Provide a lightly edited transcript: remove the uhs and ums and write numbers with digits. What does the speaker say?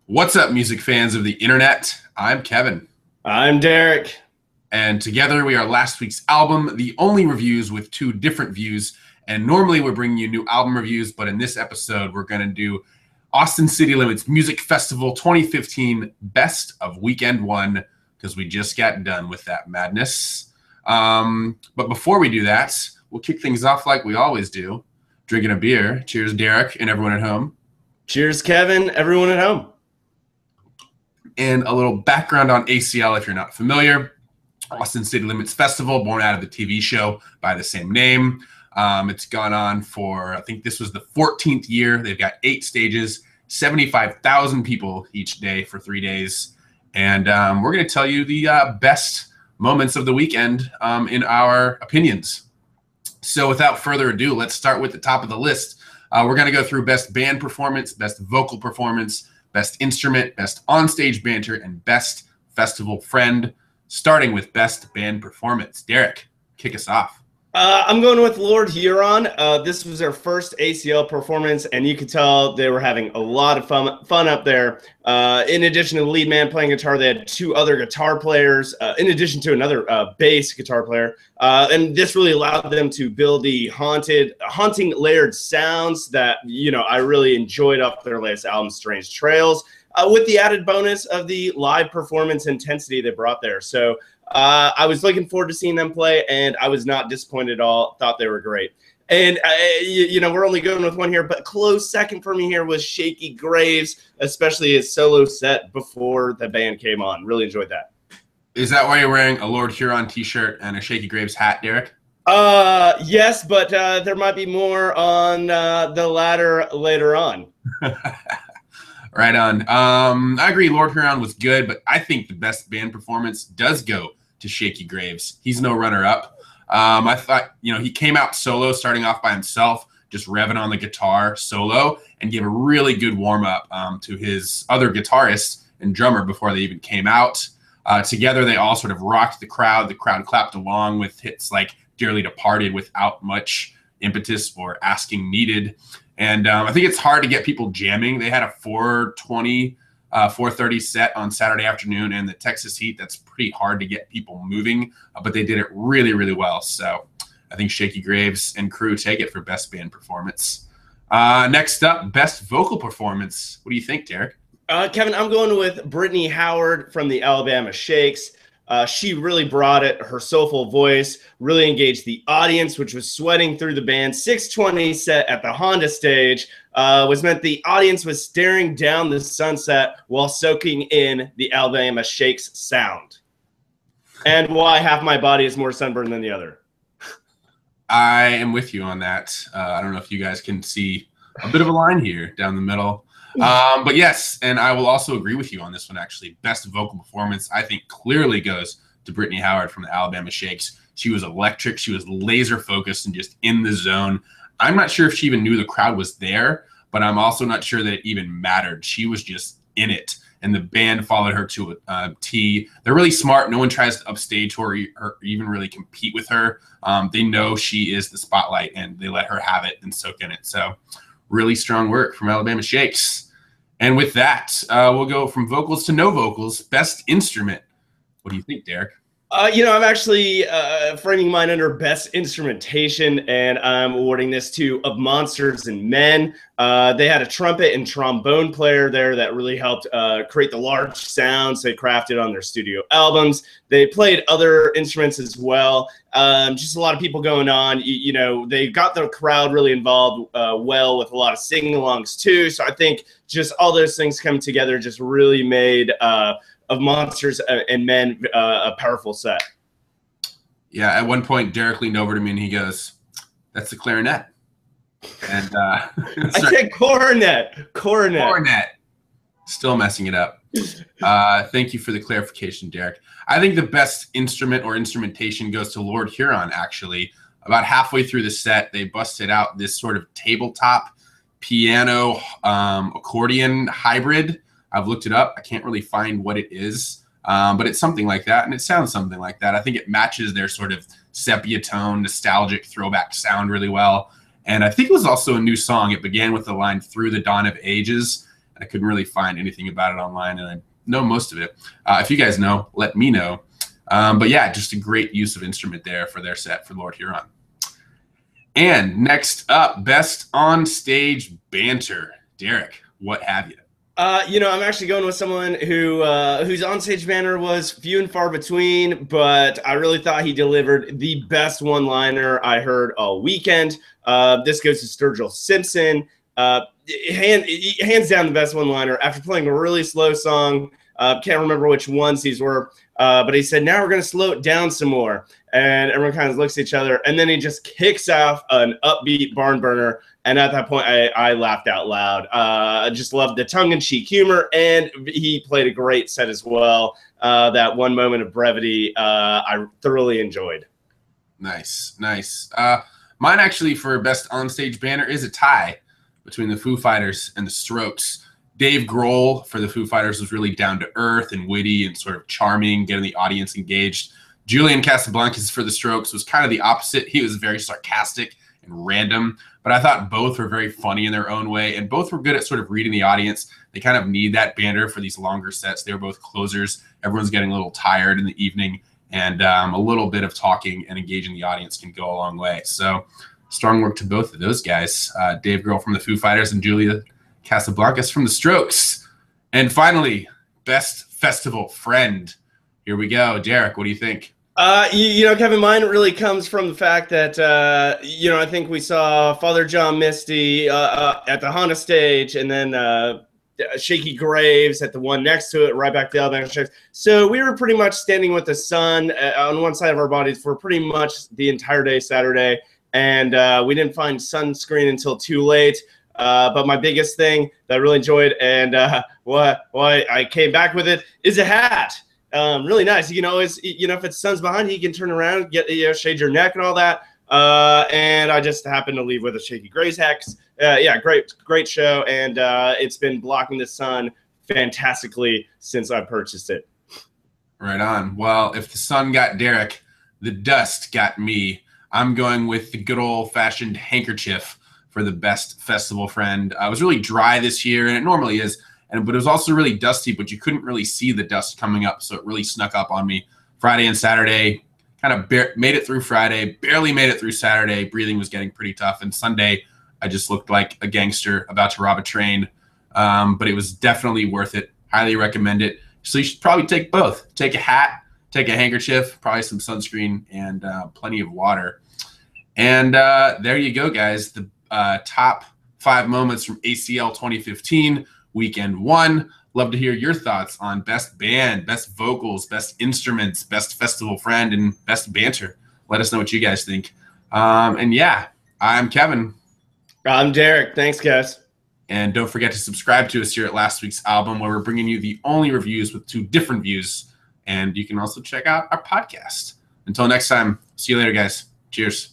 What's up, music fans of the internet? I'm Kevin. I'm Derek. And together we are last week's album, the only reviews with two different views. And normally we're bringing you new album reviews, but in this episode, we're going to do Austin City Limits Music Festival 2015 Best of Weekend 1, because we just got done with that madness. But before we do that, we'll kick things off like we always do, drinking a beer. Cheers, Derek, and everyone at home. Cheers, Kevin, everyone at home. And a little background on ACL if you're not familiar. Austin City Limits Festival, born out of the TV show by the same name. It's gone on for, I think this was the 14th year. They've got 8 stages, 75,000 people each day for 3 days. And we're going to tell you the best moments of the weekend in our opinions. So without further ado, let's start with the top of the list. We're going to go through best band performance, best vocal performance, best instrument, best onstage banter, and best festival friend, starting with best band performance. Derek, kick us off. I'm going with Lord Huron. This was their first ACL performance, and you could tell they were having a lot of fun up there. In addition to the lead man playing guitar, they had 2 other guitar players, in addition to another bass guitar player. And this really allowed them to build the haunting layered sounds that, I really enjoyed off their latest album, Strange Trails, with the added bonus of the live performance intensity they brought there. So I was looking forward to seeing them play, and I was not disappointed at all. Thought they were great. And, we're only going with one here, but close second for me here was Shakey Graves, especially his solo set before the band came on. Really enjoyed that. Is that why you're wearing a Lord Huron t-shirt and a Shakey Graves hat, Derek? Yes, but there might be more on the latter later on. Right on. I agree. Lord Huron was good, but I think the best band performance does go to Shakey Graves. He's no runner-up. I thought, he came out solo, starting off by himself, just revving on the guitar solo, and gave a really good warm-up to his other guitarist and drummer before they even came out. Together, they all sort of rocked the crowd. The crowd clapped along with hits like Dearly Departed without much impetus or asking needed. And I think it's hard to get people jamming. They had a 4:20, 4:30 set on Saturday afternoon in the Texas heat. That's pretty hard to get people moving, but they did it really, really well. So I think Shakey Graves and crew take it for best band performance. Next up, best vocal performance. What do you think, Derek? Kevin, I'm going with Brittany Howard from the Alabama Shakes. She really brought it. Her soulful voice really engaged the audience, which was sweating through the band. 6:20 set at the Honda stage was meant the audience was staring down the sunset while soaking in the Alabama Shakes sound. And why half my body is more sunburned than the other. I am with you on that. I don't know if you guys can see a bit of a line here down the middle. But yes, and I will also agree with you on this one, actually. Best vocal performance, I think, clearly goes to Brittany Howard from the Alabama Shakes. She was electric. She was laser focused and just in the zone. I'm not sure if she even knew the crowd was there, but I'm also not sure that it even mattered. She was just in it, and the band followed her to a T. They're really smart. No one tries to upstage her or even really compete with her. They know she is the spotlight, and they let her have it and soak in it. So really strong work from Alabama Shakes. And with that, we'll go from vocals to no vocals. Best instrument. What do you think, Derek? I'm actually framing mine under best instrumentation, and I'm awarding this to Of Monsters and Men. They had a trumpet and trombone player there that really helped create the large sounds they crafted on their studio albums. They played other instruments as well. Just a lot of people going on. They got the crowd really involved well with a lot of sing-alongs too. So I think just all those things come together just really made Of Monsters and Men a powerful set. Yeah, at one point, Derek leaned over to me and he goes, "That's the clarinet." And I said cornet. Cornet. Still messing it up. Thank you for the clarification, Derek. I think the best instrument or instrumentation goes to Lord Huron, actually. About halfway through the set, they busted out this sort of tabletop piano accordion hybrid. I've looked it up. I can't really find what it is, but it's something like that, and it sounds something like that. I think it matches their sort of sepia tone, nostalgic throwback sound really well. And I think it was also a new song. It began with the line "Through the Dawn of Ages," and I couldn't really find anything about it online, and I know most of it. If you guys know, let me know. But yeah, just a great use of instrument there for their set for Lord Huron. And next up, best on stage banter. Derek, what have you? I'm actually going with someone whose onstage banter was few and far between, but I really thought he delivered the best one-liner I heard all weekend. This goes to Sturgill Simpson. Hands down the best one-liner. After playing a really slow song, can't remember which ones these were, but he said, "Now we're going to slow it down some more." And everyone kind of looks at each other, and then he just kicks off an upbeat barn burner. And at that point, I laughed out loud. I just loved the tongue-in-cheek humor, and he played a great set as well. That one moment of brevity, I thoroughly enjoyed. Nice. Mine actually for best onstage banter is a tie between the Foo Fighters and the Strokes. Dave Grohl for the Foo Fighters was really down to earth and witty and sort of charming, getting the audience engaged. Julian Casablancas for the Strokes was kind of the opposite. He was very sarcastic and random, but I thought both were very funny in their own way, and both were good at sort of reading the audience. They kind of need that banter for these longer sets. They were both closers. Everyone's getting a little tired in the evening, and a little bit of talking and engaging the audience can go a long way. So strong work to both of those guys, Dave Grohl from the Foo Fighters and Julia Casablancas from the Strokes. And finally, best festival friend. Here we go. Derek, what do you think? Kevin, mine really comes from the fact that, I think we saw Father John Misty at the Honda stage, and then Shakey Graves at the one next to it, right back to the other stage. So we were pretty much standing with the sun on one side of our bodies for pretty much the entire day Saturday, and we didn't find sunscreen until too late. But my biggest thing that I really enjoyed, and why I came back with it, is a hat. Really nice. You can always, if the sun's behind you, you can turn around, shade your neck and all that. And I just happened to leave with a Shakey Graves hat. Great show. And it's been blocking the sun fantastically since I purchased it. Right on. Well, if the sun got Derek, the dust got me. I'm going with the good old-fashioned Handkerchief for the best festival friend. I was really dry this year, and it normally is. But it was also really dusty, but you couldn't really see the dust coming up, so it really snuck up on me. Friday and Saturday, kind of made it through Friday, barely made it through Saturday. Breathing was getting pretty tough. And Sunday, I just looked like a gangster about to rob a train. But it was definitely worth it. Highly recommend it. So you should probably take both. Take a hat, take a handkerchief, probably some sunscreen, and plenty of water. And there you go, guys. The top 5 moments from ACL 2015. Weekend 1. Love to hear your thoughts on best band, best vocals, best instruments, best festival friend, and best banter. Let us know what you guys think. And yeah, I'm Kevin. I'm Derek. Thanks, guys. And don't forget to subscribe to us here at Last Week's Album, where we're bringing you the only reviews with 2 different views. And you can also check out our podcast. Until next time, see you later, guys. Cheers.